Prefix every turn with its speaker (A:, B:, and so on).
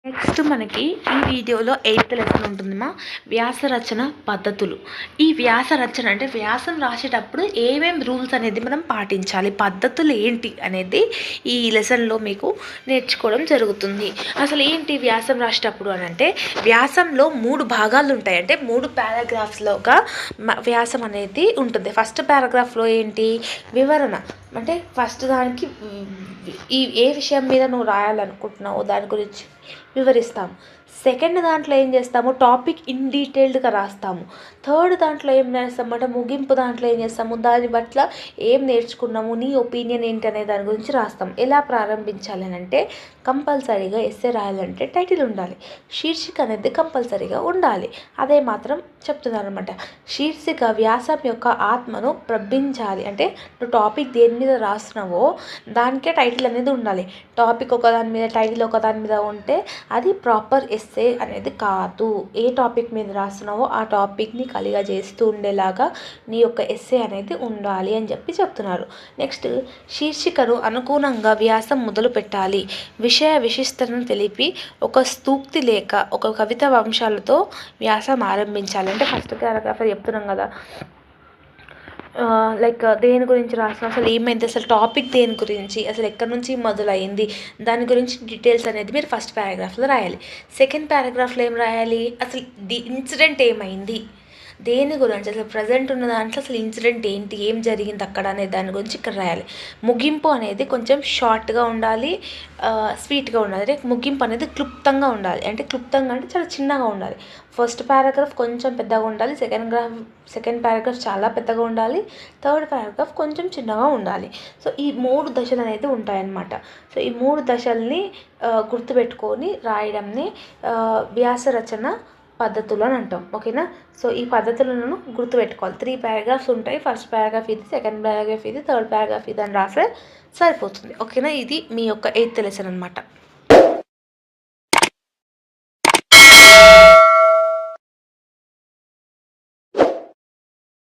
A: Next మనకి ఈ వీడియోలో 8th లెసన్ ఉంటుందమ్మా, వ్యాస రచన పద్ధతులు. ఈ వ్యాస రచన అంటే వ్యాసం రాసేటప్పుడు ఏమేం రూల్స్ అనేది మనం పాటించాలి, పద్ధతులు ఏంటి అనేది ఈ లెసన్లో మీకు నేర్చుకోవడం జరుగుతుంది. అసలు ఏంటి వ్యాసం రాసేటప్పుడు అని అంటే, వ్యాసంలో 3 భాగాలు ఉంటాయి. అంటే 3 పారాగ్రాఫ్స్లోగా వ్యాసం అనేది ఉంటుంది. ఫస్ట్ పారాగ్రాఫ్లో ఏంటి, వివరణ. అంటే ఫస్ట్ దానికి ఏ విషయం మీద నువ్వు రాయాలనుకుంటున్నావో దాని గురించి వివరిస్తాము. సెకండ్ దాంట్లో ఏం చేస్తాము, టాపిక్ ఇన్ డీటెయిల్డ్గా రాస్తాము. థర్డ్ దాంట్లో ఏం చేస్తామంటే, ముగింపు దాంట్లో ఏం చేస్తాము, దాని పట్ల ఏం నేర్చుకున్నాము, నీ ఒపీనియన్ ఏంటి అనే దాని గురించి రాస్తాం. ఎలా ప్రారంభించాలి అని అంటే, కంపల్సరీగా ఎస్సే రాయాలంటే టైటిల్ ఉండాలి, శీర్షిక అనేది కంపల్సరీగా ఉండాలి. అదే మాత్రం చెప్తున్నాను అనమాట. శీర్షిక వ్యాసం యొక్క ఆత్మను ప్రభించాలి. అంటే నువ్వు టాపిక్ దేని మీద రాస్తున్నావో దానికే టైటిల్ అనేది ఉండాలి. టాపిక్ ఒకదాని మీద, టైటిల్ ఒకదాని మీద ఉంటే అది ప్రాపర్ ఎస్సే అనేది కాదు. ఏ టాపిక్ మీద రాస్తున్నావో ఆ టాపిక్ని కలిగా చేస్తూ ఉండేలాగా నీ యొక్క ఎస్సే అనేది ఉండాలి అని చెప్తున్నారు. నెక్స్ట్, శీర్షికను అనుగుణంగా వ్యాసం మొదలు పెట్టాలి. విషయ విశిష్టతను తెలిపి ఒక స్తూక్తి లేక ఒక కవిత వంశాలతో వ్యాసం ఆరంభించాలి. అంటే ఫస్ట్ పారాగ్రాఫ్ చెప్తున్నాం కదా, లైక్ దేని గురించి రాసిన, అసలు ఏమైంది, అసలు టాపిక్ దేని గురించి, అసలు ఎక్కడి నుంచి మొదలైంది, దాని గురించి డీటెయిల్స్ అనేది మీరు ఫస్ట్ పారాగ్రాఫ్లో రాయాలి. సెకండ్ పారాగ్రాఫ్లో ఏం రాయాలి, అసలు ఇన్సిడెంట్ ఏమైంది, దేని గురించి, అసలు ప్రజెంట్ ఉన్న దాంట్లో అసలు ఇన్సిడెంట్ ఏంటి, ఏం జరిగింది అక్కడ అనే దాని గురించి ఇక్కడ రాయాలి. ముగింపు అనేది కొంచెం షార్ట్గా ఉండాలి, స్వీట్గా ఉండాలి. అంటే ముగింపు అనేది క్లుప్తంగా ఉండాలి. అంటే క్లుప్తంగా అంటే చాలా చిన్నగా ఉండాలి. ఫస్ట్ పారాగ్రాఫ్ కొంచెం పెద్దగా ఉండాలి, సెకండ్ పారాగ్రాఫ్ చాలా పెద్దగా ఉండాలి, థర్డ్ పారాగ్రాఫ్ కొంచెం చిన్నగా ఉండాలి. సో ఈ 3 దశలు అనేది ఉంటాయన్నమాట. సో ఈ 3 దశల్ని గుర్తుపెట్టుకొని రాయడంని వ్యాస రచన పద్ధతులు అని అంటాం. ఓకేనా. సో ఈ పద్ధతులను గుర్తుపెట్టుకోవాలి. 3 పారాగ్రాఫ్స్ ఉంటాయి. ఫస్ట్ పారాగ్రాఫ్ ఇది, సెకండ్ పారాగ్రాఫ్ ఇది, థర్డ్ పారాగ్రాఫ్ ఇది అని రాస్తే సరిపోతుంది. ఓకేనా. ఇది మీ యొక్క 8th లెసన్ అనమాట.